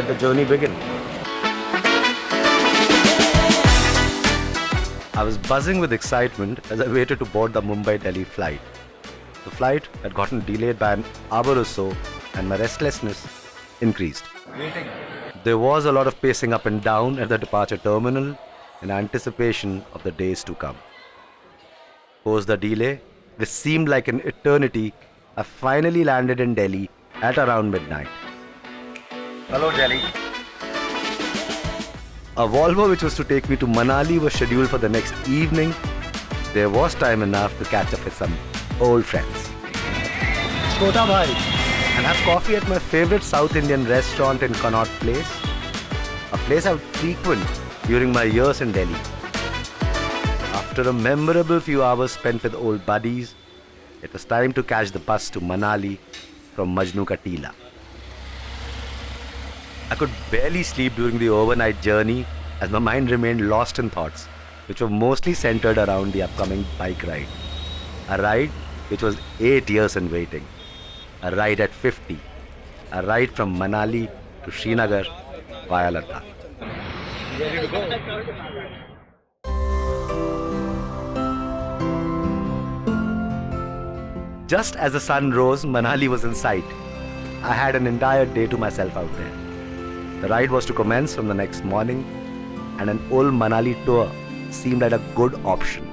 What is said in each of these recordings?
let the journey begin. I was buzzing with excitement as I waited to board the Mumbai-Delhi flight. The flight had gotten delayed by an hour or so, and my restlessness increased. There was a lot of pacing up and down at the departure terminal in anticipation of the days to come. Post the delay, which seemed like an eternity, I finally landed in Delhi at around midnight. Hello, Delhi. A Volvo which was to take me to Manali was scheduled for the next evening. There was time enough to catch up with some old friends. Chota bhai, and have coffee at my favorite South Indian restaurant in Connaught Place, a place I would frequent during my years in Delhi. After a memorable few hours spent with old buddies, it was time to catch the bus to Manali from Majnu Ka Tila. I could barely sleep during the overnight journey as my mind remained lost in thoughts, which were mostly centered around the upcoming bike ride. A ride which was 8 years in waiting. A ride at 50. A ride from Manali to Srinagar via Ladakh. Just as the sun rose, Manali was in sight. I had an entire day to myself out there. The ride was to commence from the next morning, and an old Manali tour seemed like a good option.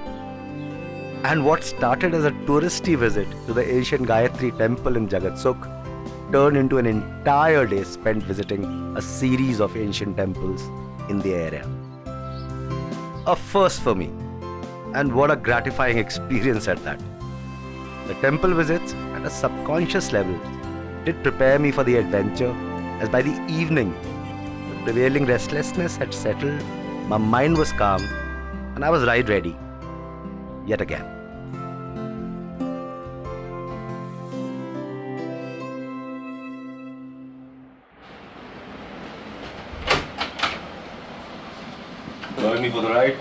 And what started as a touristy visit to the ancient Gayatri temple in Jagatsukh turned into an entire day spent visiting a series of ancient temples in the area. A first for me, and what a gratifying experience at that. The temple visits, at a subconscious level, did prepare me for the adventure, as by the evening, the prevailing restlessness had settled, my mind was calm, and I was ride ready. Yet again. Join me for the ride.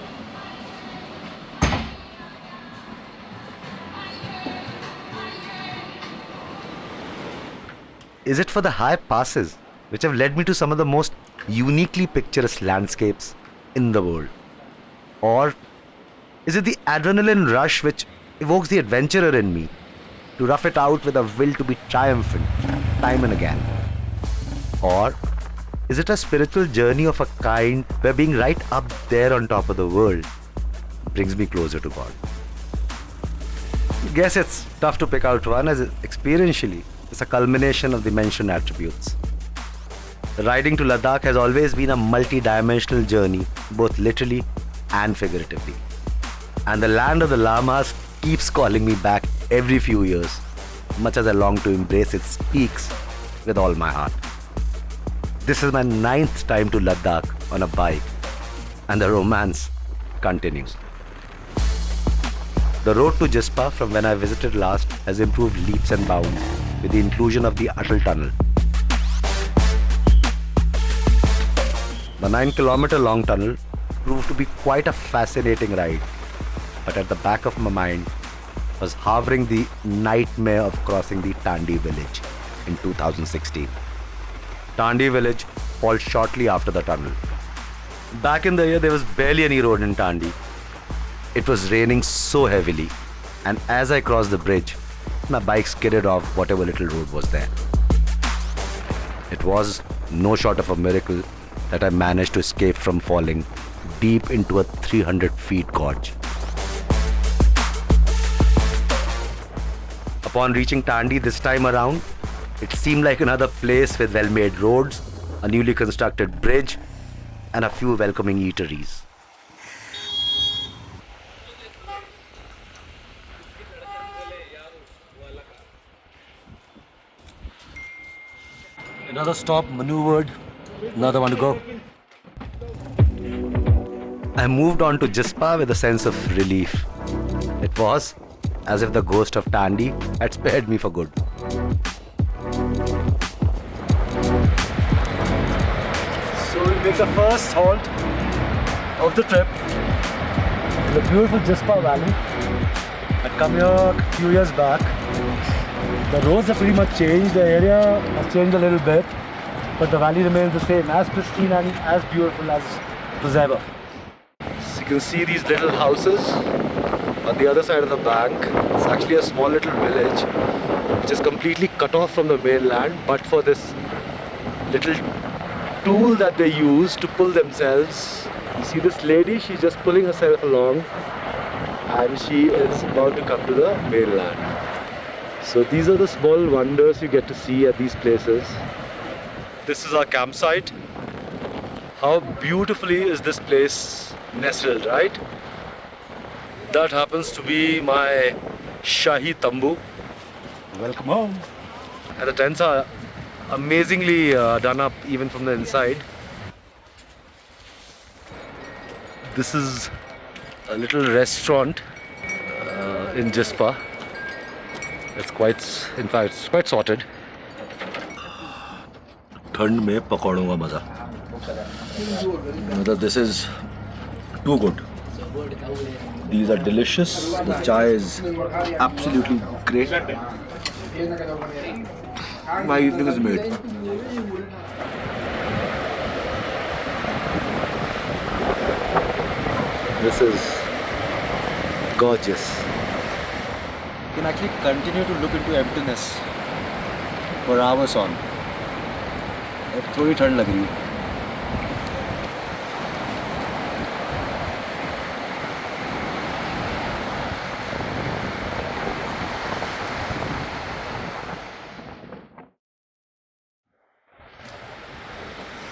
Is it for the high passes which have led me to some of the most uniquely picturesque landscapes in the world? Or is it the adrenaline rush which evokes the adventurer in me to rough it out with a will to be triumphant time and again? Or is it a spiritual journey of a kind where being right up there on top of the world brings me closer to God? I guess it's tough to pick out one, as experientially it's a culmination of the mentioned attributes. Riding to Ladakh has always been a multi-dimensional journey, both literally and figuratively. And the land of the Lamas keeps calling me back every few years, much as I long to embrace its peaks with all my heart. This is my 9th time to Ladakh on a bike, and the romance continues. The road to Jispa from when I visited last has improved leaps and bounds with the inclusion of the Atal Tunnel. The 9-kilometer long tunnel proved to be quite a fascinating ride, but at the back of my mind was harboring the nightmare of crossing the Tandi village in 2016. Tandi village falls shortly after the tunnel. Back in the year, there was barely any road in Tandi. It was raining so heavily, and as I crossed the bridge, my bike skidded off whatever little road was there. It was no short of a miracle that I managed to escape from falling deep into a 300 feet gorge. Upon reaching Tandi this time around, it seemed like another place with well-made roads, a newly constructed bridge, and a few welcoming eateries. Another stop maneuvered, another one to go. I moved on to Jispa with a sense of relief. It was as if the ghost of Tandi had spared me for good. So we make the first halt of the trip in the beautiful Jispa Valley. I'd come here a few years back. The roads have pretty much changed, the area has changed a little bit. but the valley remains the same, as pristine and as beautiful as it was ever. So you can see these little houses on the other side of the bank. It's actually a small little village which is completely cut off from the mainland, but for this little tool that they use to pull themselves. You see this lady, she's just pulling herself along and she is about to come to the mainland. So these are the small wonders you get to see at these places. This is our campsite. How beautifully is this place nestled, right? That happens to be my Shahi Tambu. Welcome home. And the tents are amazingly done up even from the inside. This is a little restaurant in Jispa. It's quite, in fact, it's quite sorted. ठंड में पकौड़ों का मजा. मतलब this is too good. These are delicious. The chai is absolutely great. My evening is made. This is gorgeous. You can actually continue to look into emptiness for hours on. अब थोड़ी ठंड लग रही है.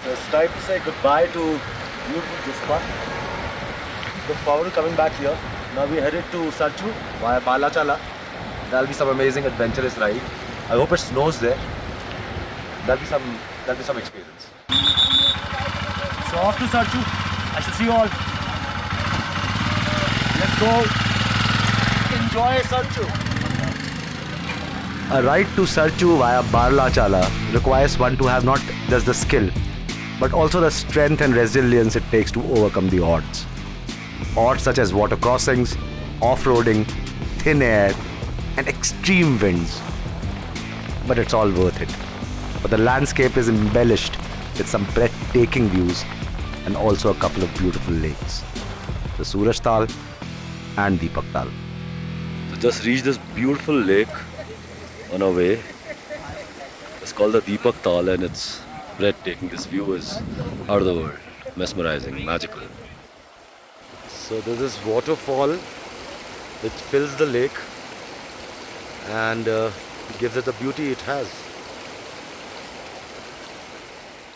So it's time to say goodbye to beautiful Jispa. Look forward to coming back here. Now we're headed to Sarchu via Balachala. That'll be some amazing adventurous ride. I hope it snows there. That'll be some experience. So off to Sarchu. I shall see you all. Let's go. Enjoy Sarchu. A ride to Sarchu via Balachala requires one to have not just the skill, but also the strength and resilience it takes to overcome the odds. Odds such as water crossings, off-roading, thin air, and extreme winds. But it's all worth it. But the landscape is embellished with some breathtaking views and also a couple of beautiful lakes. The Suraj Tal and Deepak Tal. So just reached this beautiful lake on our way. It's called the Deepak Tal and it's breathtaking. This view is out of the world, mesmerizing, magical. So there's this waterfall which fills the lake and gives it the beauty it has.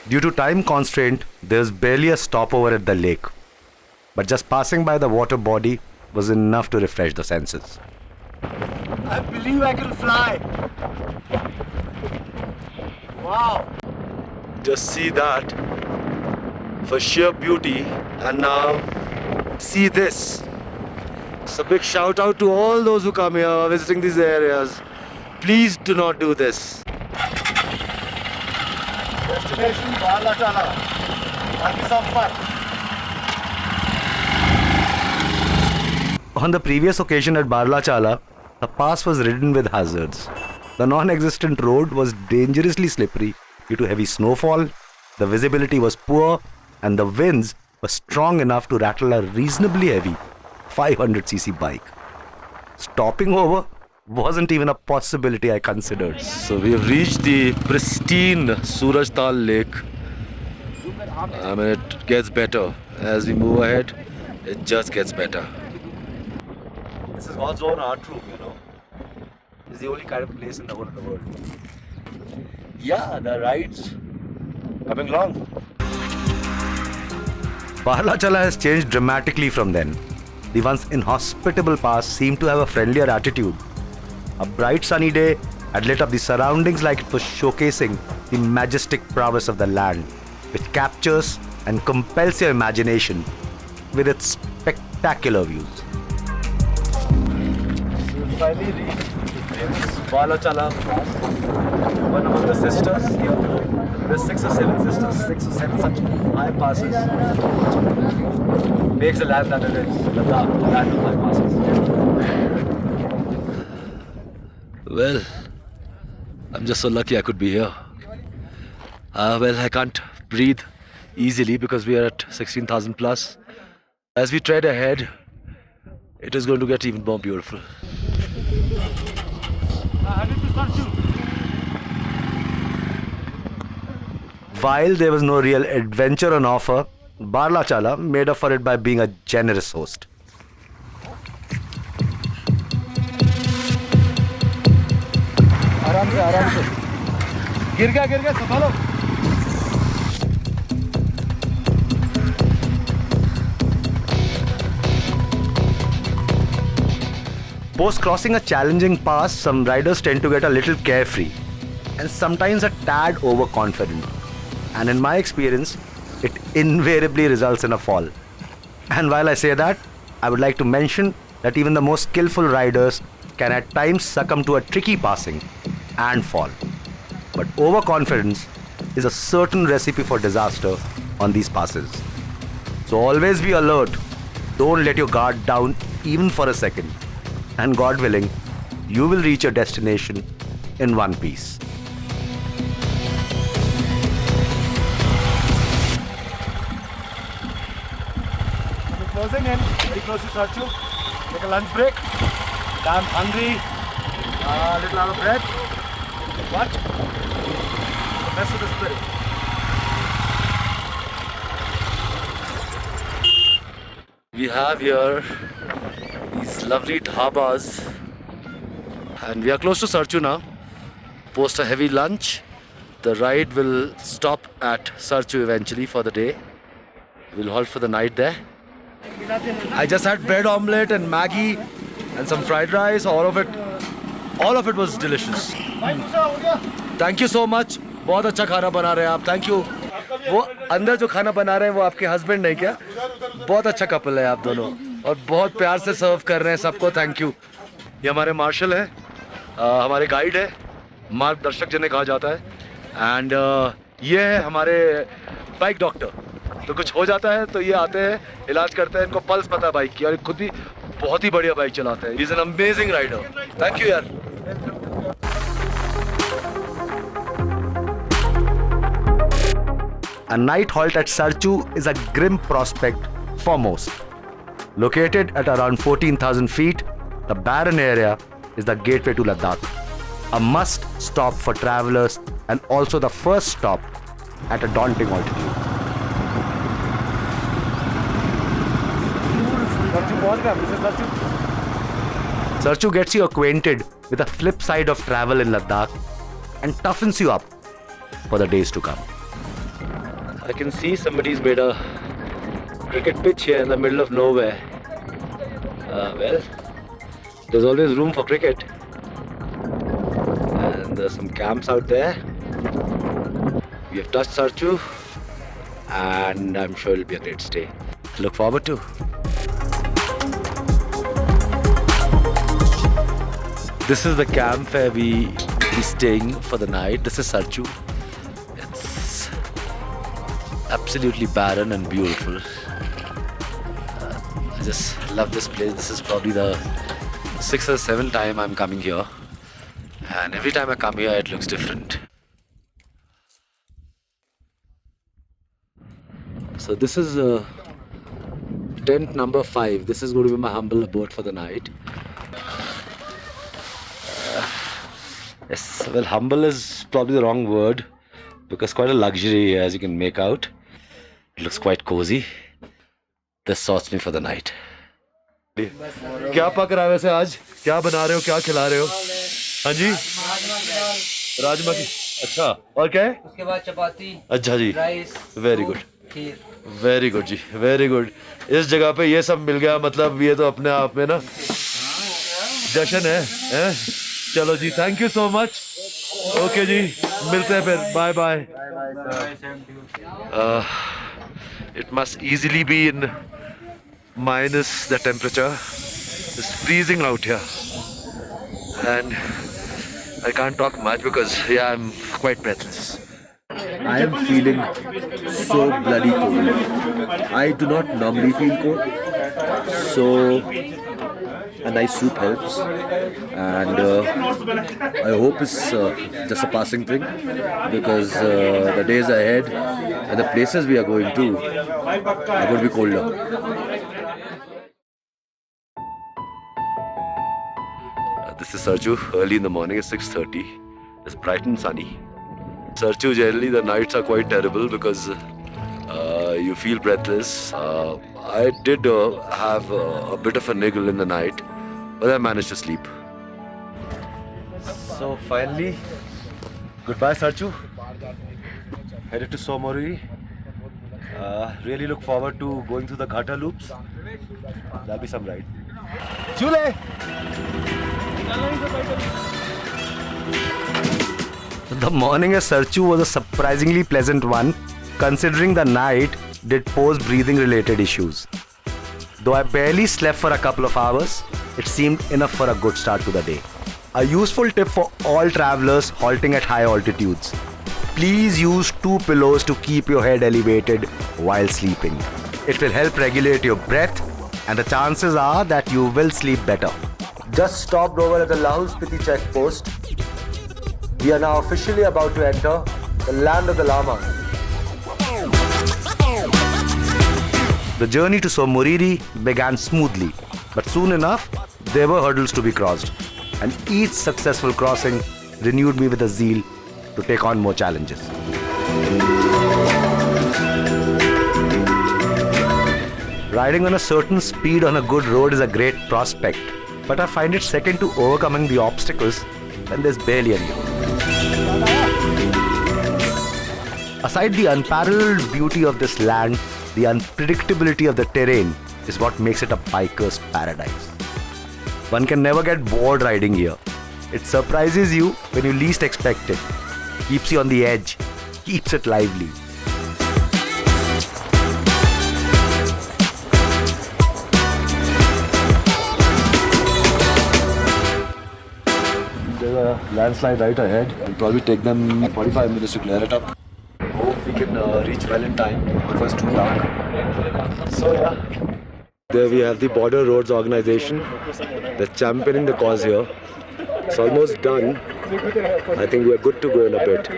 Due to time constraint, there's barely a stopover at the lake. But just passing by the water body was enough to refresh the senses. I believe I can fly! Wow! Just see that for sheer beauty, and now see this. So big shout out to all those who come here visiting these areas. Please do not do this. Destination Balachala. That'll be some fun. On the previous occasion at Balachala, the pass was ridden with hazards. The non-existent road was dangerously slippery due to heavy snowfall, the visibility was poor, and the winds were strong enough to rattle a reasonably heavy 500cc bike. Stopping over wasn't even a possibility I considered. So we have reached the pristine Suraj Tal Lake. I mean, it gets better. As we move ahead, it just gets better. This is God's own art room, you know. It's the only kind of place in the whole of the world. Yeah, the rides coming along. Balachala has changed dramatically from then. The once inhospitable pass seemed to have a friendlier attitude. A bright sunny day had lit up the surroundings like it was showcasing the majestic prowess of the land, which captures and compels your imagination with its spectacular views. So we finally reached the famous Balachala Pass. One among the sisters here. There's 6 or 7 sisters, 6 or 7 such high passes. Makes the land that it is, the land of high passes. Well, I'm just so lucky I could be here. Well, I can't breathe easily because we are at 16,000 plus. As we tread ahead, it is going to get even more beautiful. While there was no real adventure on offer, Barla Chala made up for it by being a generous host. आराम से गिर गया संभालो. Post crossing a challenging pass, some riders tend to get a little carefree and sometimes a tad overconfident. And in my experience, it invariably results in a fall. And while I say that, I would like to mention that even the most skillful riders can at times succumb to a tricky passing and fall. But overconfidence is a certain recipe for disaster on these passes. So always be alert. Don't let your guard down even for a second. And God willing, you will reach your destination in one piece. We're closing in, very close to Sarchu. Take a lunch break. Damn hungry, a little out of breath. But the best of the spirit. We have here these lovely dhabas, and we are close to Sarchu now. Post a heavy lunch, the ride will stop at Sarchu eventually for the day. We'll halt for the night there. I just had bread omelette and Maggie and some fried rice. All of it was delicious. Thank you so much. बहुत अच्छा खाना बना रहे हैं आप. Thank you. वो अंदर जो खाना बना रहे हैं वो आपके हस्बैंड नहीं क्या? बहुत अच्छा कपल है आप दोनों और बहुत प्यार से सर्व कर रहे हैं सबको. Thank you. ये हमारे मार्शल हैं, हमारे गाइड है, मार्गदर्शक जिन्हें कहा जाता है. एंड ये है हमारे बाइक डॉक्टर. तो कुछ हो जाता है तो ये आते हैं, इलाज करते हैं. इनको पल्स पता है बाइक की और खुद ही बहुत ही बढ़िया बाइक चलाते हैं. He is an amazing rider. Thank you यार. A night halt at Sarchu is a grim prospect for most. Located at around 14,000 feet, the barren area is the gateway to Ladakh, a must stop for travelers and also the first stop at a daunting altitude. Sarchu gets you acquainted with the flip side of travel in Ladakh and toughens you up for the days to come. I can see somebody's made a cricket pitch here in the middle of nowhere. Well, there's always room for cricket. And there's some camps out there. We have touched Sarchu, and I'm sure it'll be a great stay. Look forward to. This is the camp where we be staying for the night. This is Sarchu. It's absolutely barren and beautiful. I just love this place. This is probably the 6th or 7th time I'm coming here, and every time I come here it looks different. So this is tent number 5. This is going to be my humble abode for the night. Yes, well, humble is probably the wrong word because quite a luxury, as you can make out. It looks quite cozy. This sorts me for the night. क्या पक रहा है वैसे आज? क्या बना रहे हो? क्या खिला रहे हो? हाँ जी, राजमा की. अच्छा, और क्या है? उसके बाद चपाती. अच्छा जी, rice. Very good. Kheer. Very good जी, वेरी गुड. इस जगह पे ये सब मिल गया, मतलब ये तो अपने आप में ना जश्न है, हैं? चलो जी, thank you so much. Okay जी, मिलते हैं फिर. Bye bye. It must easily be in minus the temperature. It's freezing out here, and I can't talk much because I'm quite breathless. I am feeling so bloody cold. I do not normally feel cold, so a nice soup helps, and I hope it's just a passing thing, because the days ahead and the places we are going to are going to be colder. This is Sarju. Early in the morning, it's 6:30. It's bright and sunny. Sarju, generally the nights are quite terrible because you feel breathless. I did have a bit of a niggle in the night, but I managed to sleep. So finally, goodbye Sarju. Headed to Somoruri. Really look forward to going through the Ghata loops. That'll be some ride. Chule! The morning at Sarchu was a surprisingly pleasant one, considering the night did pose breathing related issues. Though I barely slept for a couple of hours, it seemed enough for a good start to the day. A useful tip for all travelers halting at high altitudes. Please use 2 pillows to keep your head elevated while sleeping. It will help regulate your breath, and the chances are that you will sleep better. Just stopped over at the Lahul Spiti checkpost. We are now officially about to enter the land of the Lamas. The journey to Somoriri began smoothly, but soon enough there were hurdles to be crossed, and each successful crossing renewed me with a zeal to take on more challenges. Riding on a certain speed on a good road is a great prospect, but I find it second to overcoming the obstacles when there's barely any. Aside the unparalleled beauty of this land, the unpredictability of the terrain is what makes it a biker's paradise. One can never get bored riding here. It surprises you when you least expect it, keeps you on the edge, keeps it lively. There's a landslide right ahead. It'll probably take them 45 minutes to clear it up. Hope we can reach well in time before it's too dark. So yeah. There we have the Border Roads Organization. They're championing the cause here. It's almost done. I think we're good to go in a bit.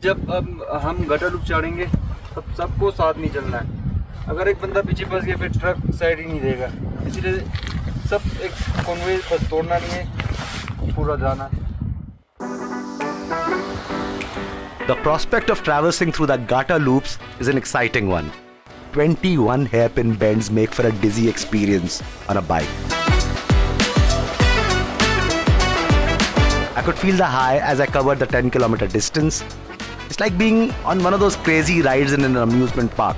जब अब हम gutter loop चढ़ेंगे तब सबको साथ नहीं चलना है. अगर एक बंदा पीछे फंस गया फिर ट्रक साइड ही नहीं देगा. इसलिए सब एक कॉन्वे बस तोड़ना नहीं है, पूरा जाना है. The prospect of traversing through the Ghata loops is an exciting one. 21 hairpin bends make for a dizzy experience on a bike. I could feel the high as I covered the 10-kilometer distance. It's like being on one of those crazy rides in an amusement park.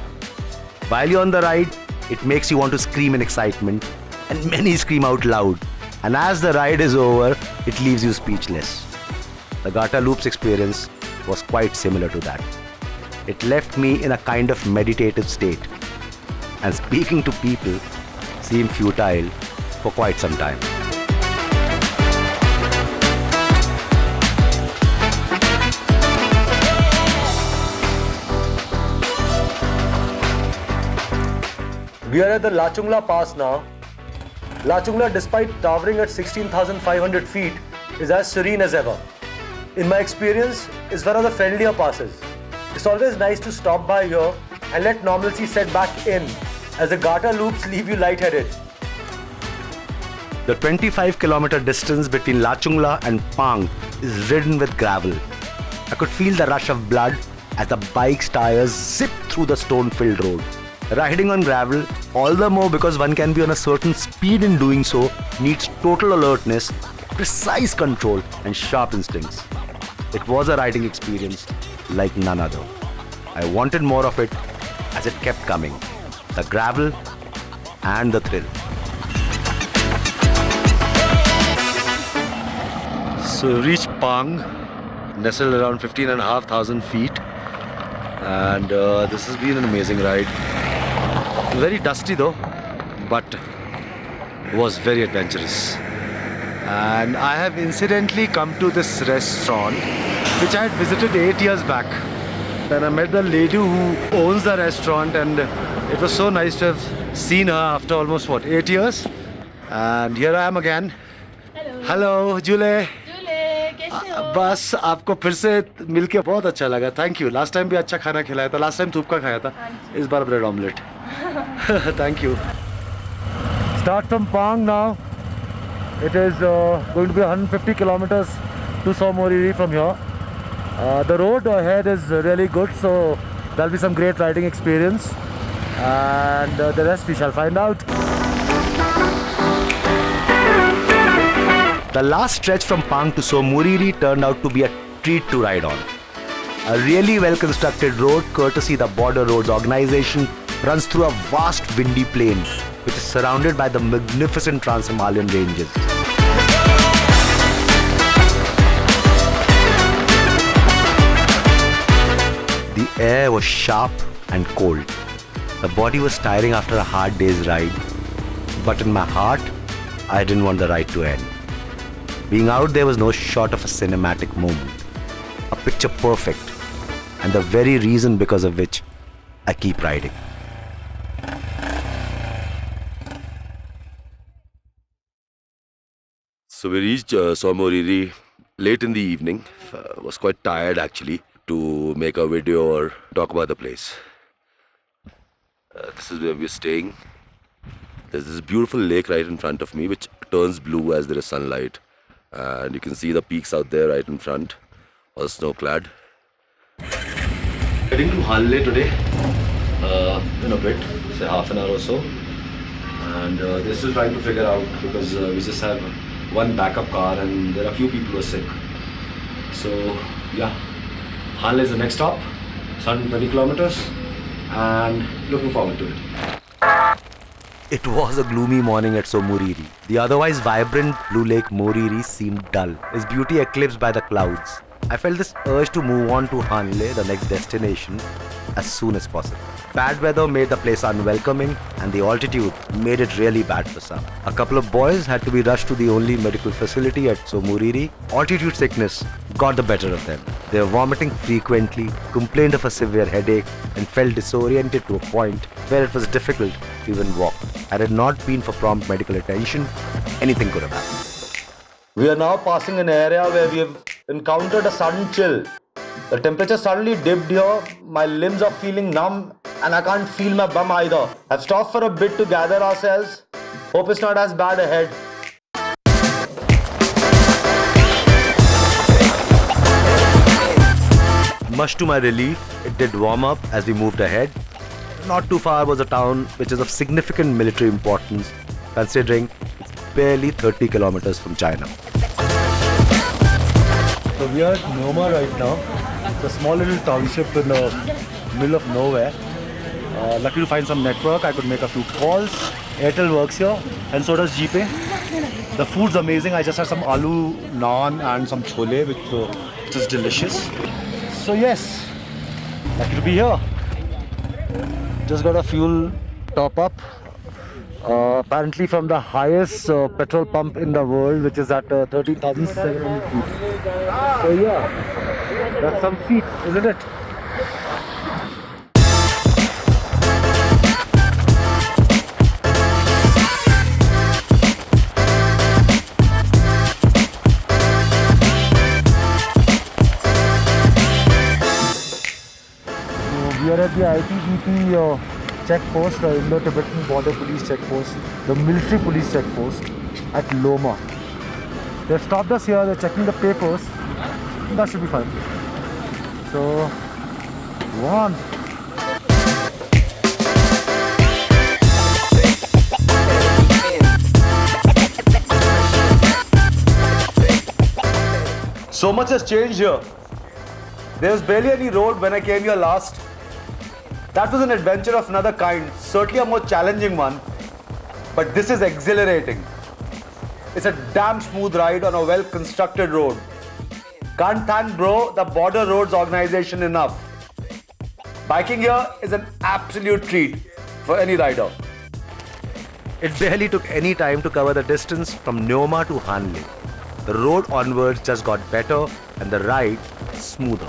While you're on the ride, it makes you want to scream in excitement, and many scream out loud. And as the ride is over, it leaves you speechless. The Ghata loops experience was quite similar to that. It left me in a kind of meditative state, and speaking to people seemed futile for quite some time. We are at the Lachungla Pass now. Lachungla, despite towering at 16,500 feet, is as serene as ever. In my experience, is one of the friendlier passes. It's always nice to stop by here and let normalcy set back in as the Ghata loops leave you lightheaded. The 25-kilometer distance between Lachungla and Pang is ridden with gravel. I could feel the rush of blood as the bike's tires zip through the stone-filled road. Riding on gravel, all the more because one can be on a certain speed in doing so, needs total alertness, precise control and sharp instincts. It was a riding experience like none other. I wanted more of it as it kept coming. The gravel and the thrill. So reach Pang, nestled around 15,500 feet, and this has been an amazing ride. Very dusty though, but was very adventurous. And I have incidentally come to this restaurant which I had visited 8 years back. And I met the lady who owns the restaurant, and it was so nice to have seen her after almost 8 years. And here I am again. Hello Hello, Jule. July कैसे हो? बस आपको फिर से मिलके बहुत अच्छा लगा. Thank you. Last time भी अच्छा खाना खिलाया था. Last time थूप का खाया था. इस बार bread omelette. Thank you. Start from Pang now. It is going to be 150 kilometers to Somoriri from here. The road ahead is really good, so there'll be some great riding experience. And the rest we shall find out. The last stretch from Pang to Somoriri turned out to be a treat to ride on. A really well constructed road, courtesy the Border Roads organization, runs through a vast windy plain which is surrounded by the magnificent Trans-Himalayan ranges. The air was sharp and cold. The body was tiring after a hard day's ride. But in my heart, I didn't want the ride to end. Being out there was no short of a cinematic moment. A picture perfect. And the very reason because of which I keep riding. So we reached Somoriri late in the evening. Was quite tired actually to make a video or talk about the place. This is where we're staying. There's this beautiful lake right in front of me which turns blue as there is sunlight. And you can see the peaks out there right in front, all snow-clad. Heading to Hanle today in a bit, say half an hour or so. And they're still trying to figure out because we just have one backup car and there are a few people who are sick. So yeah, Hanle is the next stop, 120 kilometers, and looking forward to it. It was a gloomy morning at Somoriri. The otherwise vibrant blue lake Moriri seemed dull, its beauty eclipsed by the clouds. I felt this urge to move on to Hanle, the next destination, as soon as possible. Bad weather made the place unwelcoming and the altitude made it really bad for some. A couple of boys had to be rushed to the only medical facility at Somoriri. Altitude sickness got the better of them. They were vomiting frequently, complained of a severe headache and felt disoriented to a point where it was difficult to even walk. Had it not been for prompt medical attention, anything could have happened. We are now passing an area where we have encountered a sudden chill. The temperature suddenly dipped here, my limbs are feeling numb and I can't feel my bum either. I've stopped for a bit to gather ourselves. Hope it's not as bad ahead. Much to my relief, it did warm up as we moved ahead. Not too far was a town which is of significant military importance, considering it's barely 30 kilometers from China. So we are at Neoma right now. It's a small little township in the middle of nowhere. Lucky to find some network. I could make a few calls. Airtel works here, and so does GPay. The food's amazing. I just had some aloo naan and some chole, which is delicious. So yes, lucky to be here. Just got a fuel top up. Apparently from the highest petrol pump in the world, which is at 13,700 feet. So yeah, that's some feat, isn't it? We are at the ITBP check post, the Indo-Tibetan Border Police check post, the military police check post at Loma. They've stopped us here, they're checking the papers. That should be fine. So, one. So much has changed here. There was barely any road when I came here last. That was an adventure of another kind, certainly a more challenging one, but this is exhilarating. It's a damn smooth ride on a well-constructed road. Can't thank the Border Roads organization enough. Biking here is an absolute treat for any rider. It barely took any time to cover the distance from Neoma to Hanle. The road onwards just got better and the ride smoother.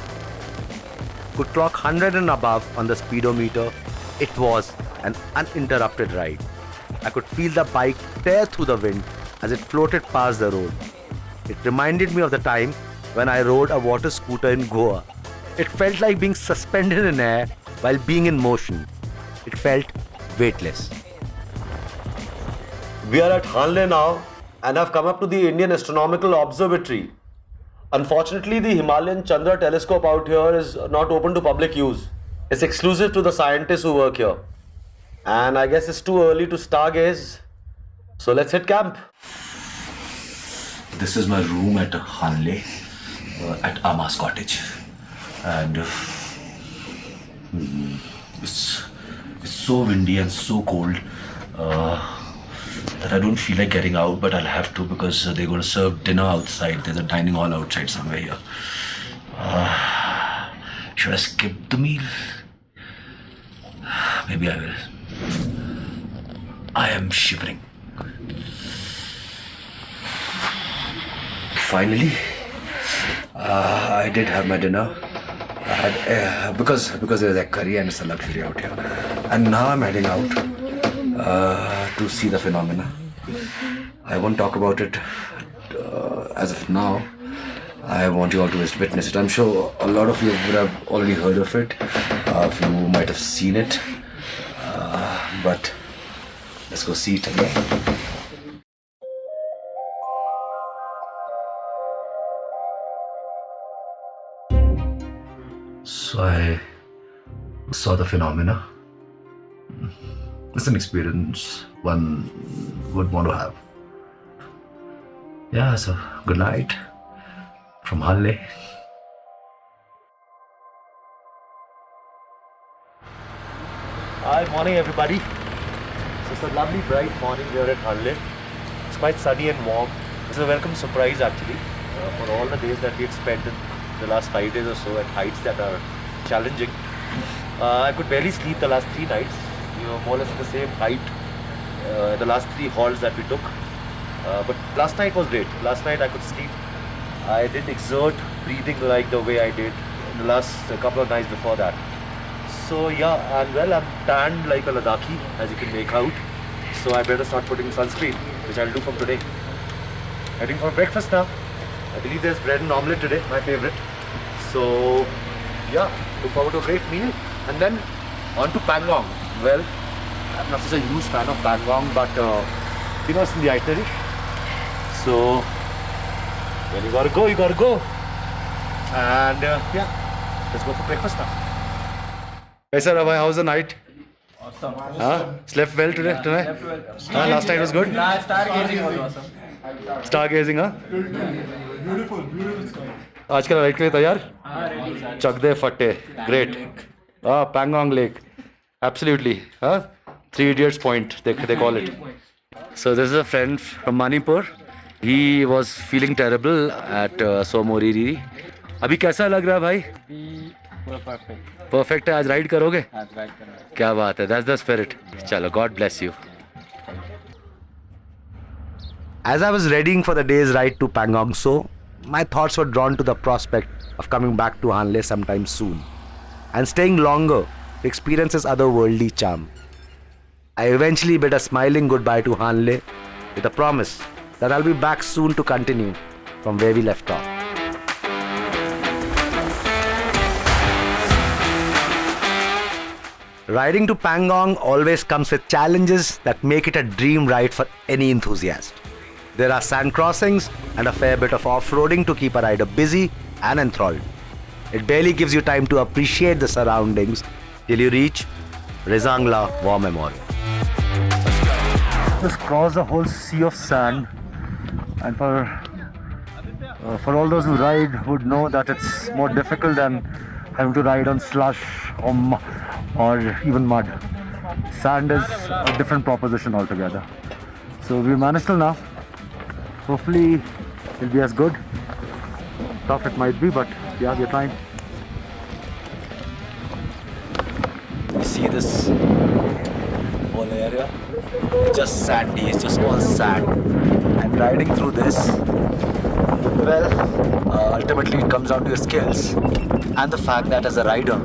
Could clock 100 and above on the speedometer. It was an uninterrupted ride. I could feel the bike tear through the wind as it floated past the road. It reminded me of the time when I rode a water scooter in Goa. It felt like being suspended in air while being in motion. It felt weightless. We are at Hanle now, and I've come up to the Indian Astronomical Observatory. Unfortunately, the Himalayan Chandra telescope out here is not open to public use. It's exclusive to the scientists who work here. And I guess it's too early to stargaze. So let's hit camp. This is my room at Hanle, at Amas Cottage. And it's so windy and so cold that I don't feel like getting out, but I'll have to because they're going to serve dinner outside. There's a dining hall outside somewhere here. Should I skip the meal? Maybe I will. I am shivering. Finally, I did have my dinner. I had because there's a curry and it's a luxury out here. And now I'm heading out to see the phenomena. I won't talk about it as of now. I want you all to witness it. I'm sure a lot of you would have already heard of it. A few might have seen it. But let's go see it again. So I saw the phenomena. It's an experience one would want to have. Yeah, so good night from Hanle. Hi, morning everybody. So it's a lovely bright morning here at Hanle. It's quite sunny and warm. It's a welcome surprise actually for all the days that we've spent in the last 5 days or so at heights that are challenging. I could barely sleep the last 3 nights. More or less at the same height the last 3 halts that we took. But last night was great. Last night I could sleep. I didn't exert breathing like the way I did in the last couple of nights before that. So yeah, and well, I'm tanned like a Ladakhi, as you can make out. So I better start putting sunscreen, which I'll do from today. Heading for breakfast now. I believe there's bread and omelette today, my favorite. So yeah, look forward to a great meal. And then on to Pangong. Well, I'm not such a huge fan of Pangong, but it's in the itinerary. So when you gotta go, you gotta go. And yeah, let's go for breakfast now. Hey sir, how's the night? Awesome. Slept well tonight? Slept well. Last night was good? Stargazing was awesome. Stargazing, huh? Beautiful sky. आज का ride के लिए तैयार? चक दे फट्टे. Great. Pangong Lake. Absolutely. 3 Idiots Point, they call it. So this is a friend from Manipur. He was feeling terrible at Somoriri. अभी कैसा लग रहा है भाई? पूरा परफेक्ट. Perfect है. आज राइड करोगे? आज राइड करना. क्या बात है. That's the spirit. चलो, God bless you. As I was readying for the day's ride to Pangong So, my thoughts were drawn to the prospect of coming back to Hanle sometime soon and staying longer to experience its otherworldly charm. I eventually bid a smiling goodbye to Hanle with a promise that I'll be back soon to continue from where we left off. Riding to Pangong always comes with challenges that make it a dream ride for any enthusiast. There are sand crossings and a fair bit of off-roading to keep a rider busy and enthralled. It barely gives you time to appreciate the surroundings till you reach Rizangla War Memorial. Just cross the whole sea of sand, and for all those who ride would know that it's more difficult than having to ride on slush or even mud. Sand is a different proposition altogether. So we managed till now. Hopefully it'll be as good. Tough it might be, but yeah, we're trying. You see this whole area? It's just sandy, it's just all sand. And riding through this, well, ultimately it comes down to your skills and the fact that as a rider,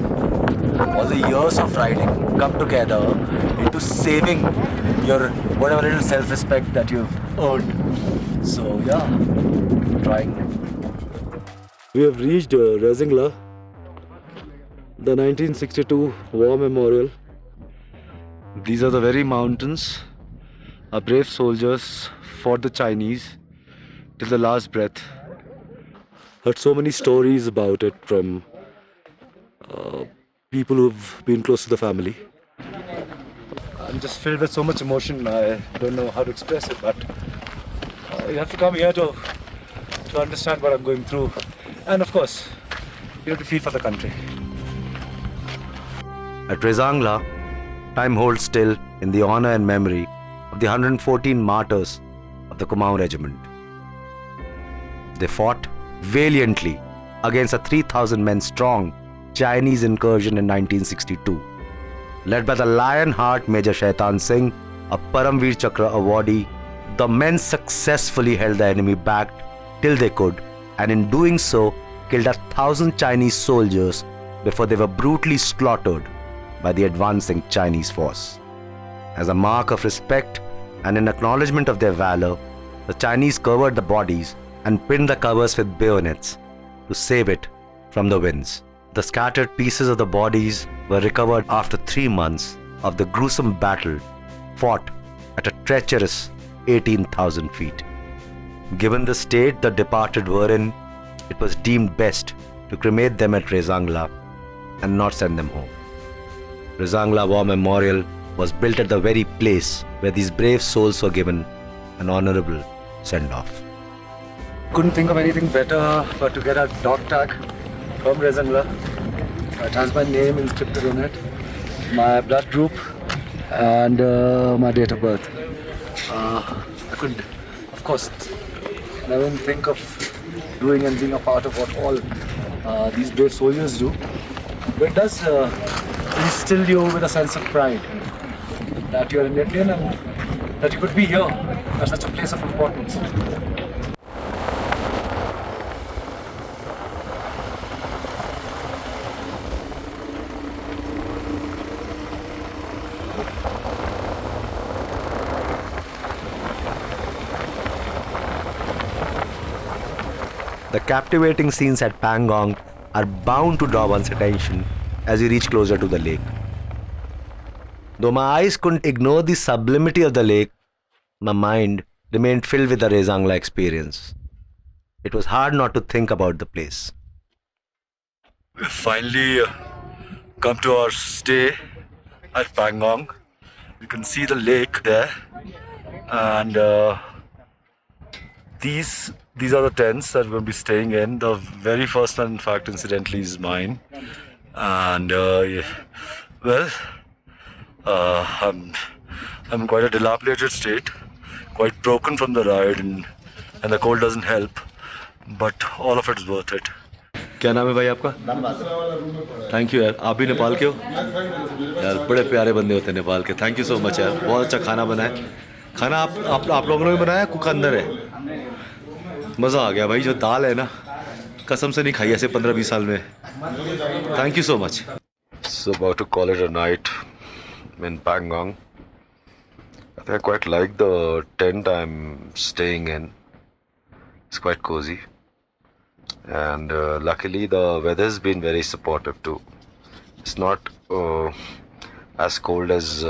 all the years of riding come together into saving your whatever little self-respect that you've earned. So yeah, trying. We have reached Rezingla, the 1962 War Memorial. These are the very mountains our brave soldiers fought the Chinese till the last breath. Heard so many stories about it from people who've been close to the family. I'm just filled with so much emotion, I don't know how to express it, but you have to come here to understand what I'm going through. And of course, you have to feel for the country. At Rezangla, time holds still in the honor and memory of the 114 martyrs of the Kumaon Regiment. They fought valiantly against a 3,000 men strong Chinese incursion in 1962. Led by the Lionheart Major Shaitan Singh, a Paramveer Chakra awardee, the men successfully held the enemy back till they could, and in doing so, killed 1,000 Chinese soldiers before they were brutally slaughtered by the advancing Chinese force. As a mark of respect and in acknowledgement of their valor, the Chinese covered the bodies and pinned the covers with bayonets to save it from the winds. The scattered pieces of the bodies were recovered after 3 months of the gruesome battle fought at a treacherous 18,000 feet. Given the state the departed were in, it was deemed best to cremate them at Rezangla and not send them home. Rezangla War Memorial was built at the very place where these brave souls were given an honorable send-off. Couldn't think of anything better but to get a dog tag from Rezangla. It has my name inscripted on it, my blood group, and my date of birth. I could, of course, never think of doing and being a part of what all these brave soldiers do. But it does instill you with a sense of pride that you're an Indian and that you could be here at such a place of importance. The captivating scenes at Pangong are bound to draw one's attention as you reach closer to the lake. Though my eyes couldn't ignore the sublimity of the lake, my mind remained filled with the Rezangla experience. It was hard not to think about the place. We've finally come to our stay at Pangong. You can see the lake there, and these are the tents that we're going to be staying in. The very first one, in fact, incidentally, is mine. And I'm in quite a dilapidated state, quite broken from the ride, and the cold doesn't help. But all of it's worth it. क्या नाम है भाई आपका? Thank you यार, आप भी नेपाल के हो यार, बड़े प्यारे बंदे होते हैं नेपाल के. थैंक यू सो मच यार, बहुत अच्छा खाना बना है. खाना आप लोगों ने भी बनाया, कुक अंदर है. मज़ा आ गया भाई, जो दाल है ना, कसम से नहीं खाई ऐसे 15-20 साल में. Thank you so much. So about to call it a night in Pangong. I think I quite like the tent I'm staying in. It's quite cozy. And luckily the weather's been very supportive too. It's not as cold as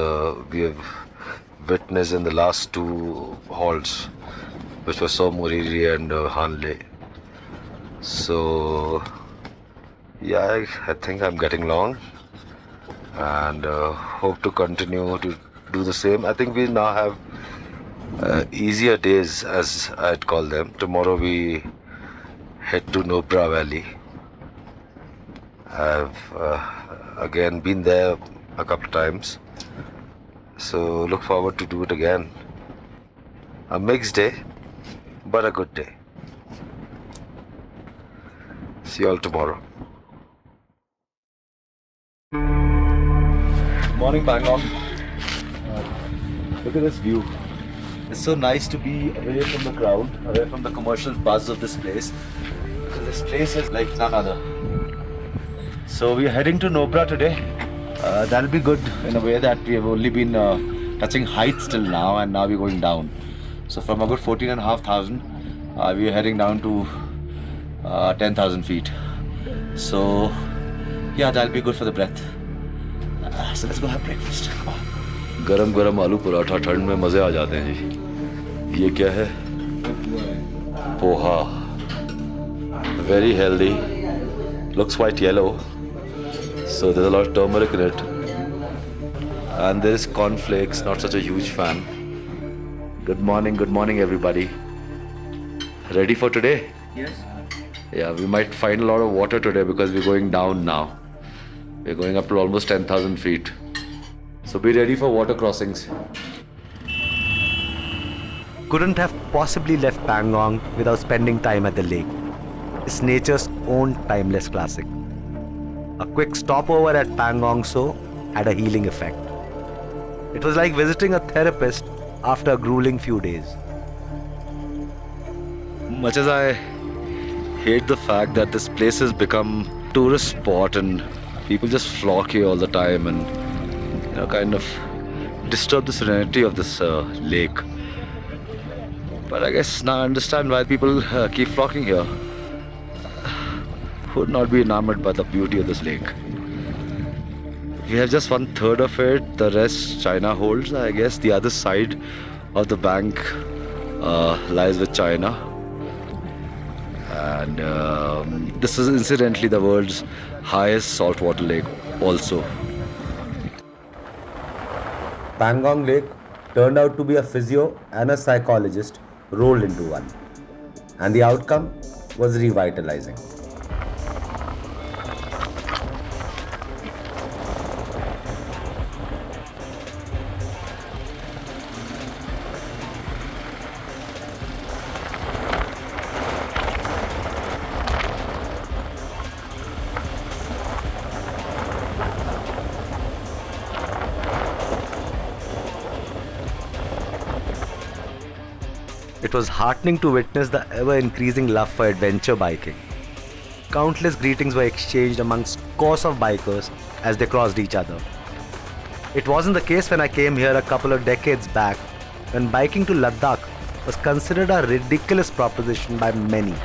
we have witnessed in the last 2 halts, which was Somoriri and Hanle. So yeah, I think I'm getting along, and hope to continue to do the same. I think we now have easier days, as I'd call them. Tomorrow we head to Nobra Valley. I've again been there a couple of times, so look forward to do it again. A mixed day, but a good day. See you all tomorrow. Morning Pangong. Look at this view. It's so nice to be away from the crowd, away from the commercial buzz of this place. Because this place is like none other. So we're heading to Nobra today. That'll be good in a way that we have only been touching heights till now, and now we're going down. So from about 14,500, we are heading down to 10,000 feet. So yeah, that'll be good for the breath. So let's go have breakfast. Come on. गरम गरम आलू पराठा ठंड में मज़े आ जाते हैं जी. ये क्या है? Poha. Very healthy. Looks quite yellow. So there's a lot of turmeric in it. And there is cornflakes. Not such a huge fan. Good morning everybody. Ready for today? Yes. Yeah, we might find a lot of water today because we're going down now. We're going up to almost 10,000 feet. So be ready for water crossings. Couldn't have possibly left Pangong without spending time at the lake. It's nature's own timeless classic. A quick stopover at Pangong So had a healing effect. It was like visiting a therapist after a grueling few days. Much as I hate the fact that this place has become a tourist spot and people just flock here all the time and kind of disturb the serenity of this lake. But I guess now I understand why people keep flocking here. Who would not be enamored by the beauty of this lake? We have just 1/3 of it, the rest China holds. I guess the other side of the bank lies with China. And this is incidentally the world's highest saltwater lake also. Pangong Lake turned out to be a physio and a psychologist rolled into one. And the outcome was revitalizing. It was heartening to witness the ever-increasing love for adventure biking. Countless greetings were exchanged among scores of bikers as they crossed each other. It wasn't the case when I came here a couple of decades back, when biking to Ladakh was considered a ridiculous proposition by many.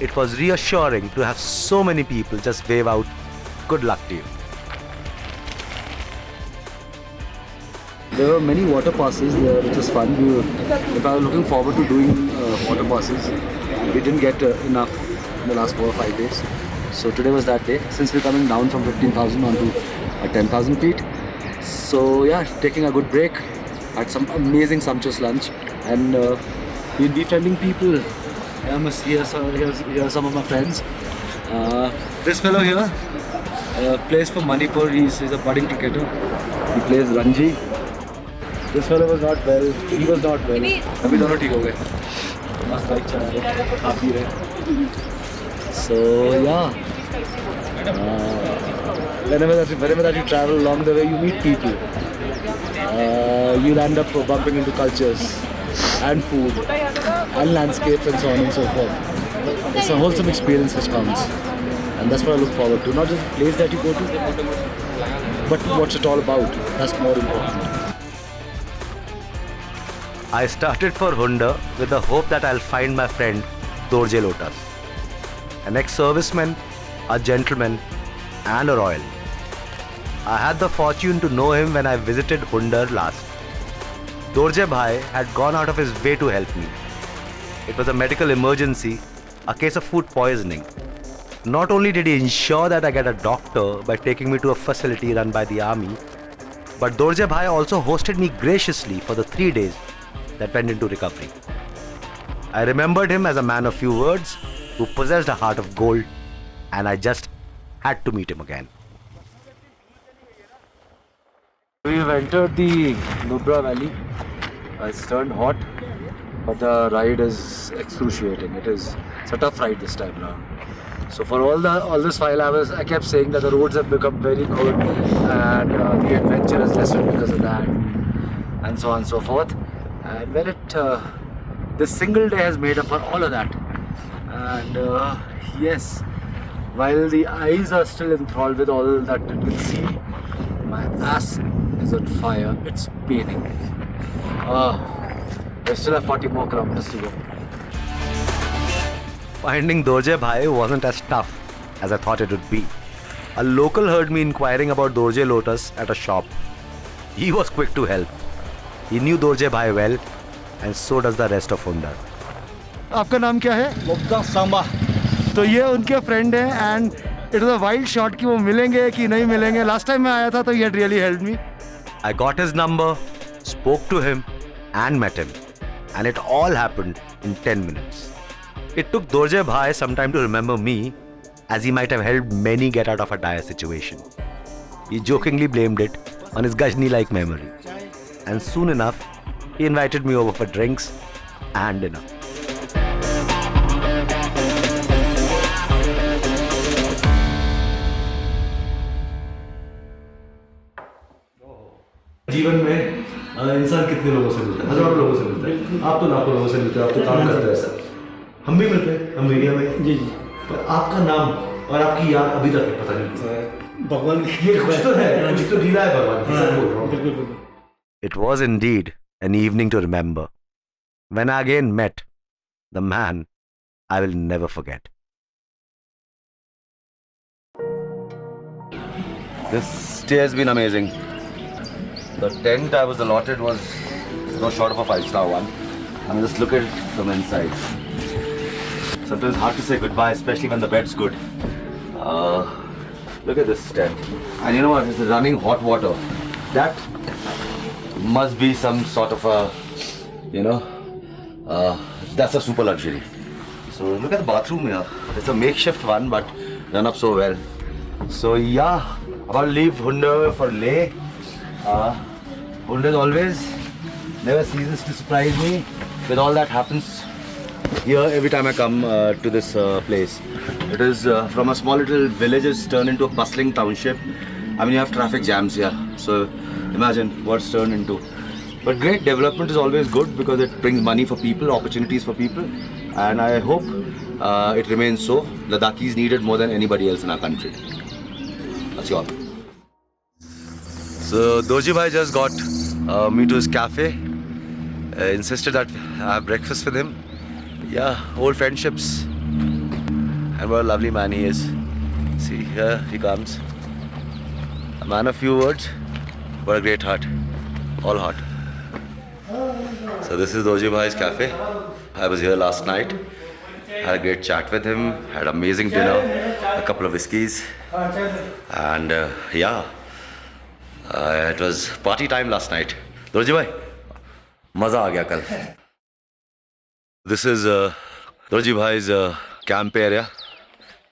It was reassuring to have so many people just wave out, "Good luck to you." There were many water passes there, which was fun. I was looking forward to doing water passes. We didn't get enough in the last 4 or 5 days. So today was that day. Since we're coming down from 15,000 onto 10,000 feet. So yeah, taking a good break. Had some amazing sumptuous lunch. And been befriending people. I must hear some of my friends. This fellow here plays for Manipur. He's a budding cricketer. He plays Ranji. This fellow was not well. He was not well. अभी दोनों ठीक हो गए. मस्त bike चला रहे, खा P रहे. So yeah. Whenever that you travel along the way, you meet people. You'll end up bumping into cultures and food and landscapes and so on and so forth. It's a wholesome experience which comes, and that's what I look forward to. Not just the place that you go to, but what's it all about. That's more important. I started for Hunda with the hope that I'll find my friend Dorje Lotus, an ex-serviceman, a gentleman, and a royal. I had the fortune to know him when I visited Hunda last. Dorje Bhai had gone out of his way to help me. It was a medical emergency, a case of food poisoning. Not only did he ensure that I get a doctor by taking me to a facility run by the army, but Dorje Bhai also hosted me graciously for the 3 days that went into recovery. I remembered him as a man of few words who possessed a heart of gold, and I just had to meet him again. We've entered the Nubra Valley. It's turned hot, but the ride is excruciating. It's a tough ride this time around. So for all this while I kept saying that the roads have become very good and the adventure has lessened because of that, and so on and so forth. And well, this single day has made up for all of that. And yes, while the eyes are still enthralled with all that it will see, My ass is on fire. It's paining. I still have 40 more kilometers to go. Finding Dorje Bhai wasn't as tough as I thought it would be. A local heard me inquiring about Dorje Lotus at a shop. He was quick to help. He knew Dorje Bhai well, and so does the rest of Hundar. आपका नाम क्या है? मुफ्ता सांबा। तो ये उनके friend हैं and it was a wild shot कि वो मिलेंगे कि नहीं मिलेंगे. लास्ट टाइम मैं आया था तो he had really helped me. I got his number, spoke to him, and met him. And it all happened in 10 minutes. It took Dorje Bhai some time to remember me, as he might have helped many get out of a dire situation. He jokingly blamed it on his Gajni-like memory. And soon enough, he invited me over for drinks and dinner. जीवन में इंसान कितने लोगों से मिलता है? हजारों लोगों से मिलता है. आप तो लाखों लोगों से मिलते हो, आप तो काम करते हो ऐसा. हम भी मिलते हैं, हम मीडिया में. जी जी पर आपका नाम और आपकी याद अभी तक पता नहीं. भगवान ये कुछ तो है, कुछ तो ढीला है भगवान की. सब बोल रहा हूँ. बिल्कुल बिल्कुल. It was indeed an evening to remember. When I again met the man I will never forget. This stay has been amazing. The tent I was allotted was no short of a 5-star one. I mean, just look at it from inside. Sometimes hard to say goodbye, especially when the bed's good. Look at this tent. And you know what? It's running hot water. That must be some sort of a, that's a super luxury. So look at the bathroom here. It's a makeshift one, but done up so well. So yeah, about to leave Hundar for Leh. Hundar always never ceases to surprise me with all that happens here every time I come to this place. It is from a small little village, it's turned into a bustling township. I mean, you have traffic jams here, so imagine what's turned into. But great development is always good because it brings money for people, opportunities for people, and I hope it remains so. Ladakis need it more than anybody else in our country. That's all. So Dorje Bhai just got me to his cafe. Insisted that I have breakfast with him. Yeah, old friendships. And what a lovely man he is. See, here he comes. A man of few words, but a great heart. All heart. So this is Dorje Bhai's cafe. I was here last night. Had a great chat with him. Had amazing dinner. A couple of whiskeys. And it was party time last night. Dorje Bhai, maza aa gaya kal. This is Dorje Bhai's camp area.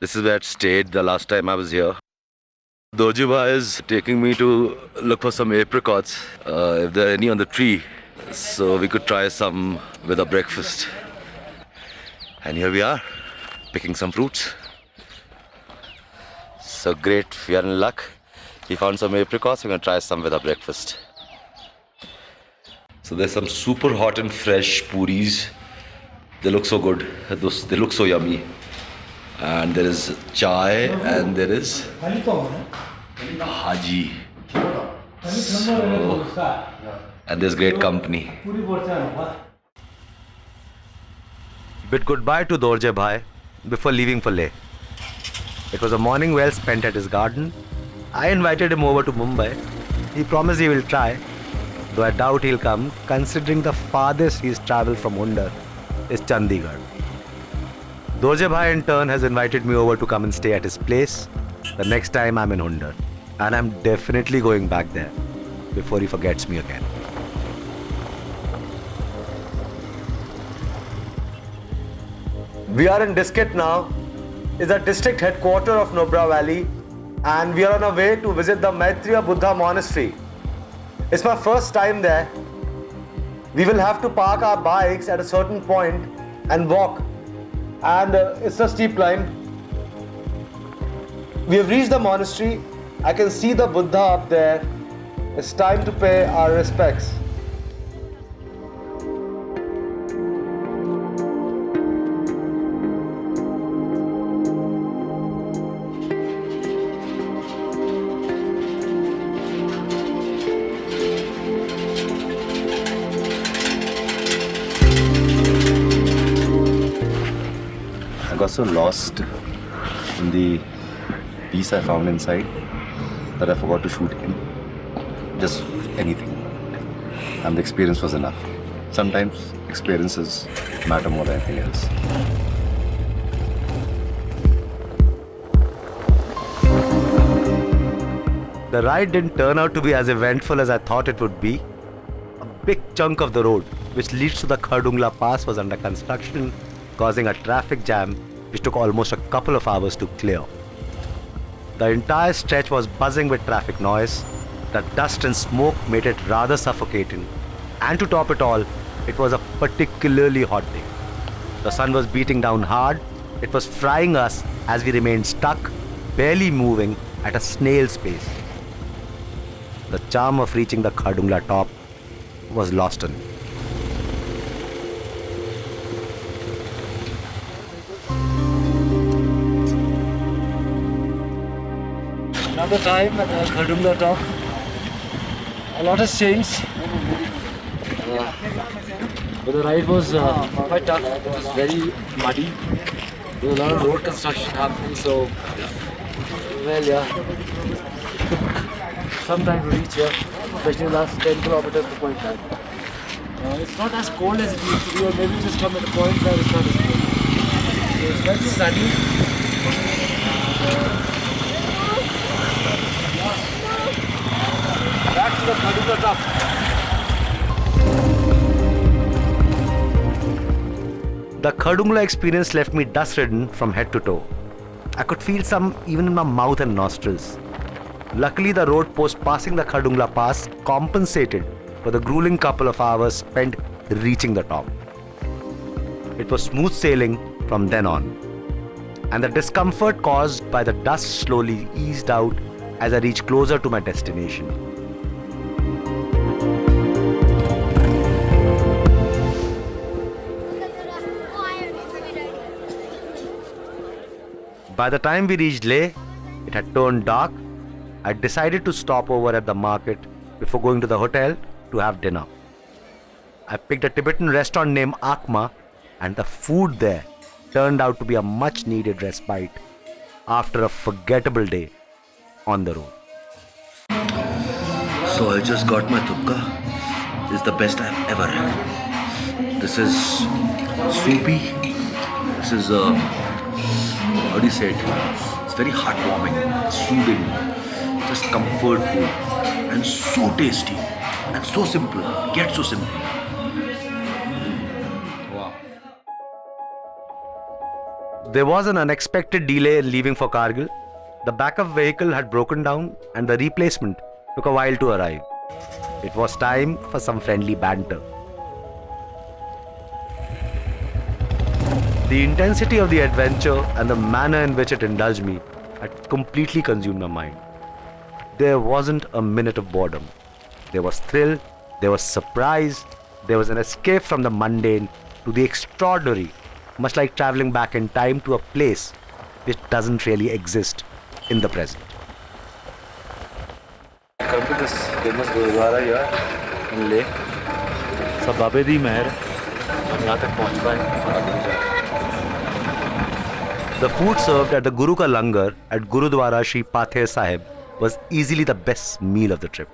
This is where I stayed the last time I was here. Dorje Bhai is taking me to look for some apricots, if there are any on the tree, so we could try some with our breakfast. And here we are, picking some fruits. So great, we are in luck. We found some apricots, we're going to try some with our breakfast. So there's some super hot and fresh puris. They look so good, they look so yummy. And there is chai and there is bhaji. So, and there's great company. Bid goodbye to Dorje Bhai before leaving for Leh. It was a morning well spent at his garden. I invited him over to Mumbai. He promised he will try, though I doubt he'll come, considering the farthest he's travelled from Hundar is Chandigarh. Dorje Bhai in turn has invited me over to come and stay at his place the next time I'm in Hundar. And I'm definitely going back there before he forgets me again. We are in Diskit now. It's the district headquarters of Nubra Valley, and we are on our way to visit the Maitreya Buddha Monastery. It's my first time there. We will have to park our bikes at a certain point and walk, and it's a steep climb. We have reached the monastery. I can see the Buddha up there. It's time to pay our respects. so lost in the peace I found inside that I forgot to shoot in. Just anything. And the experience was enough. Sometimes experiences matter more than anything else. The ride didn't turn out to be as eventful as I thought it would be. A big chunk of the road, which leads to the Khardungla Pass, was under construction, causing a traffic jam which took almost a couple of hours to clear. The entire stretch was buzzing with traffic noise. The dust and smoke made it rather suffocating. And to top it all, it was a particularly hot day. The sun was beating down hard. It was frying us as we remained stuck, barely moving at a snail's pace. The charm of reaching the Khardungla top was lost on me. Another time at the Khardungla top. A lot has changed. But the ride was quite tough. It was very muddy. There was a lot of road construction happening, so well, yeah. It took some time to reach here, especially the last 10 kilometers to Point Nine. It's not as cold as it used to be, or maybe just come at a point where it's not as cold. So it's quite sunny. Back to the Khardungla top. The Khardungla experience left me dust-ridden from head to toe. I could feel some even in my mouth and nostrils. Luckily, the road post passing the Khardungla Pass compensated for the grueling couple of hours spent reaching the top. It was smooth sailing from then on, and the discomfort caused by the dust slowly eased out as I reached closer to my destination. By the time we reached Leh, it had turned dark. I decided to stop over at the market before going to the hotel to have dinner. I picked a Tibetan restaurant named Akma, and the food there turned out to be a much needed respite after a forgettable day on the road. So I just got my thupka. It's the best I've ever had. This is soupy. This is how do you say it? It's very heartwarming, soothing, just comfort food, and so tasty, and so simple. Get so simple. Wow. There was an unexpected delay in leaving for Kargil. The backup vehicle had broken down and the replacement took a while to arrive. It was time for some friendly banter. The intensity of the adventure and the manner in which it indulged me had completely consumed my mind. There wasn't a minute of boredom. There was thrill, there was surprise, there was an escape from the mundane to the extraordinary, much like traveling back in time to a place which doesn't really exist in the present. Come to this famous Gurudwara here in Leh. सब बाबे दी मेहर हम यहाँ तक पहुँच पाए. The food served at the Guru Ka Langar at Gurudwara Shri Pather Sahib was easily the best meal of the trip.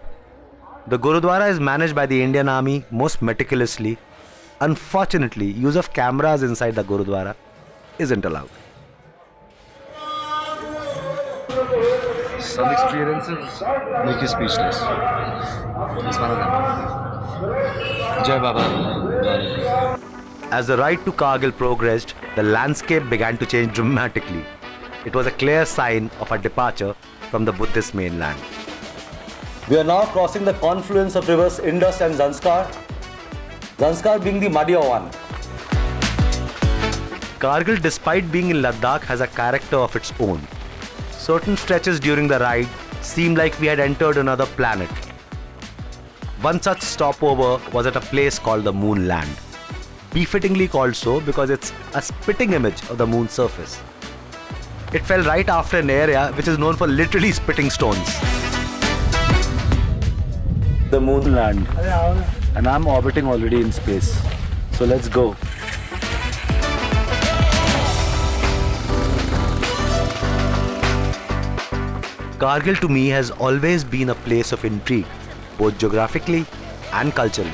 The Gurudwara is managed by the Indian Army most meticulously. Unfortunately, use of cameras inside the Gurudwara isn't allowed. Some experiences make you speechless. It's one of them. Jai Baba. As the ride to Kargil progressed, the landscape began to change dramatically. It was a clear sign of a departure from the Buddhist mainland. We are now crossing the confluence of rivers Indus and Zanskar, Zanskar being the muddier one. Kargil, despite being in Ladakh, has a character of its own. Certain stretches during the ride seemed like we had entered another planet. One such stopover was at a place called the Moon Land. Befittingly called so because it's a spitting image of the moon's surface. It fell right after an area which is known for literally spitting stones. The Moon Land. And I'm orbiting already in space. So let's go. Kargil to me has always been a place of intrigue, both geographically and culturally.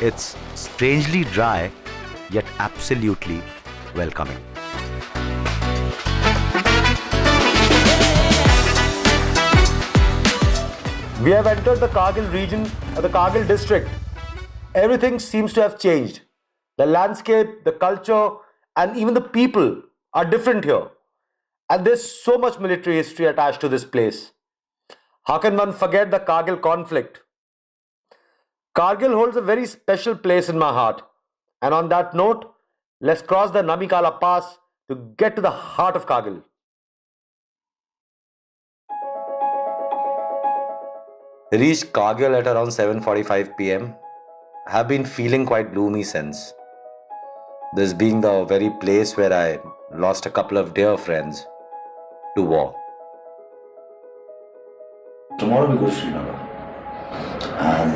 It's strangely dry, yet absolutely welcoming. We have entered the Kargil region, or the Kargil district. Everything seems to have changed. The landscape, the culture, and even the people are different here. And there's so much military history attached to this place. How can one forget the Kargil conflict? Kargil holds a very special place in my heart. And on that note, let's cross the Namikala Pass to get to the heart of Kargil. Reached Kargil at around 7:45 p.m. Have been feeling quite gloomy since. This being the very place where I lost a couple of dear friends to war. Tomorrow we go to Srinagar. And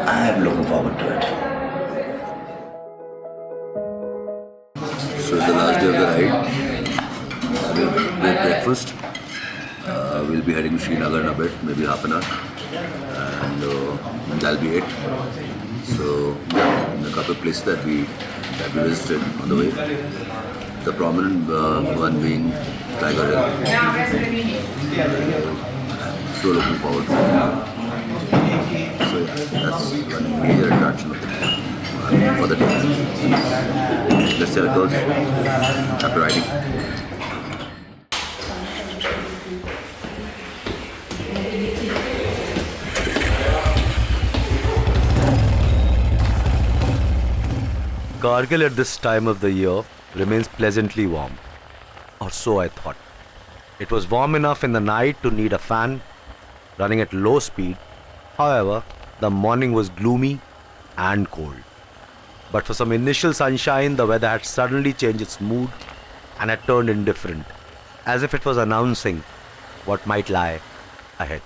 I am looking forward to it. So it's the last day of the ride. We'll make breakfast. We'll be heading to Srinagar in a bit, maybe half an hour. And that'll be it. So yeah, a couple of places that we visited on the way. The prominent one being Tiger Hill. So looking forward to it. So yeah, that's one major attraction for the day. Let's see how it goes. Happy riding. Kargil at this time of the year remains pleasantly warm, or so I thought. It was warm enough in the night to need a fan running at low speed. However, the morning was gloomy and cold. But for some initial sunshine, the weather had suddenly changed its mood and had turned indifferent, as if it was announcing what might lie ahead.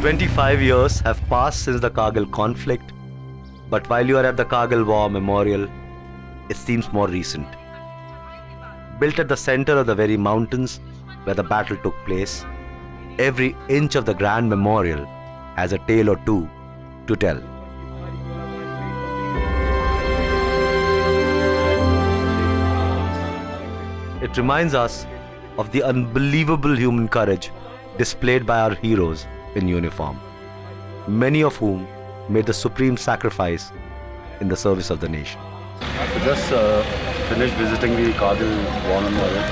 25 years have passed since the Kargil conflict. But while you are at the Kargil War Memorial, it seems more recent. Built at the center of the very mountains where the battle took place, every inch of the grand memorial has a tale or two to tell. It reminds us of the unbelievable human courage displayed by our heroes in uniform, many of whom made the supreme sacrifice in the service of the nation. So just finished visiting the Kargil War Memorial.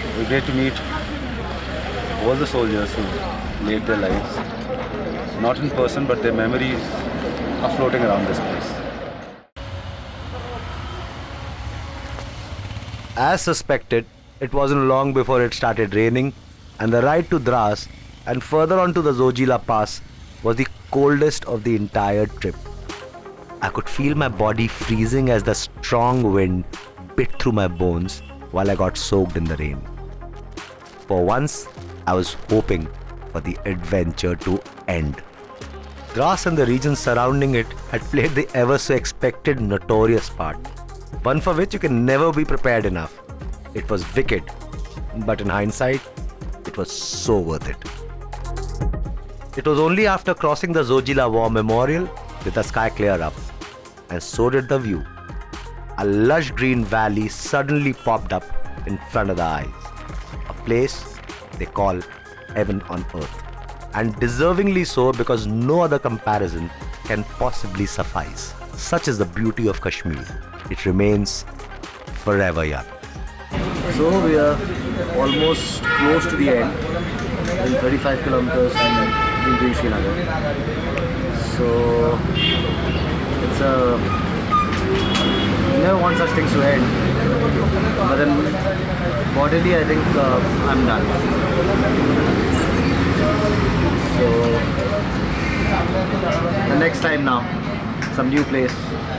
It was great to meet all the soldiers who laid their lives, not in person, but their memories are floating around this place. As suspected, it wasn't long before it started raining, and the ride to Dras and further on to the Zojila Pass was the coldest of the entire trip. I could feel my body freezing as the strong wind bit through my bones while I got soaked in the rain. For once, I was hoping for the adventure to end. Dras and the region surrounding it had played the ever so expected notorious part, one for which you can never be prepared enough. It was wicked, but in hindsight, it was so worth it. It was only after crossing the Zojila War Memorial did the sky clear up, and so did the view. A lush green valley suddenly popped up in front of the eyes, a place they call heaven on earth, and deservingly so because no other comparison can possibly suffice. Such is the beauty of Kashmir. It remains forever young. So we are almost close to the end, in 35 kilometers and we'll be in Srinagar. So it's you never want such things to end, but then bodily I think I'm done. So the next time now, some new place,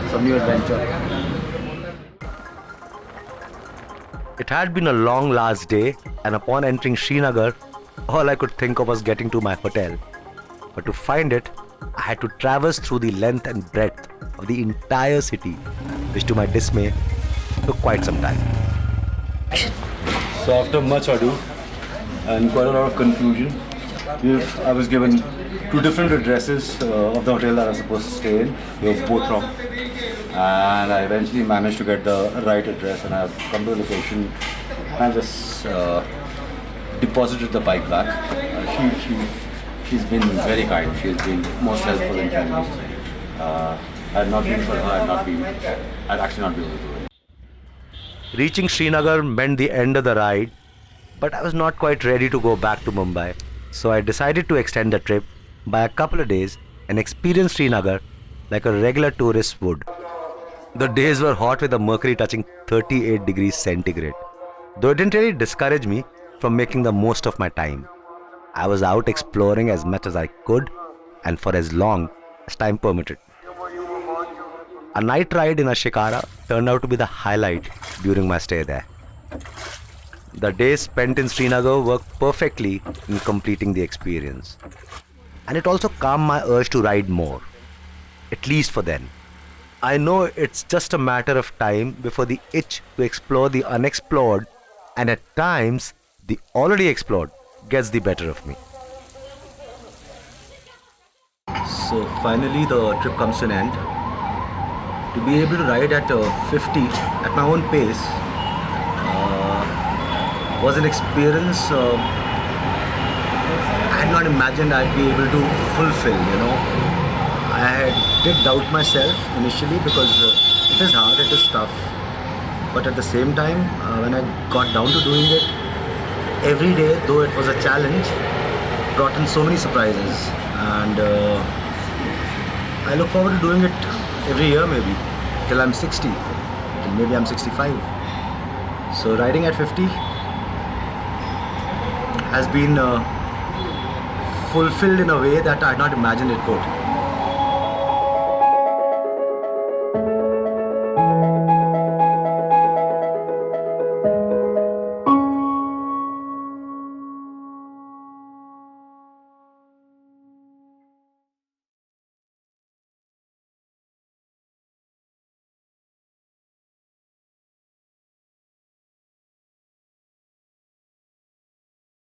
some new adventure. It had been a long last day, and upon entering Srinagar, all I could think of was getting to my hotel. But to find it, I had to traverse through the length and breadth of the entire city, which to my dismay took quite some time. So after much ado and quite a lot of confusion, I was given 2 different addresses of the hotel that I was supposed to stay in. They were both wrong. And I eventually managed to get the right address, and I've come to the location and just deposited the bike back. She's been very kind. She's been most helpful and friendly. Had not been for her, I'd actually not been able to do it. Reaching Srinagar meant the end of the ride, but I was not quite ready to go back to Mumbai. So I decided to extend the trip by a couple of days and experience Srinagar like a regular tourist would. The days were hot with the mercury touching 38 degrees centigrade, though it didn't really discourage me from making the most of my time. I was out exploring as much as I could and for as long as time permitted. A night ride in a shikara turned out to be the highlight during my stay there. The days spent in Srinagar worked perfectly in completing the experience. And it also calmed my urge to ride more, at least for then. I know it's just a matter of time before the itch to explore the unexplored and at times the already explored gets the better of me. So finally the trip comes to an end. To be able to ride at 50 at my own pace was an experience I had not imagined I'd be able to fulfill, I did doubt myself initially because it is hard, it is tough. But at the same time, when I got down to doing it, every day, though it was a challenge, brought in so many surprises. And I look forward to doing it every year maybe, till I'm 60, till maybe I'm 65. So riding at 50 has been fulfilled in a way that I had not imagined it would.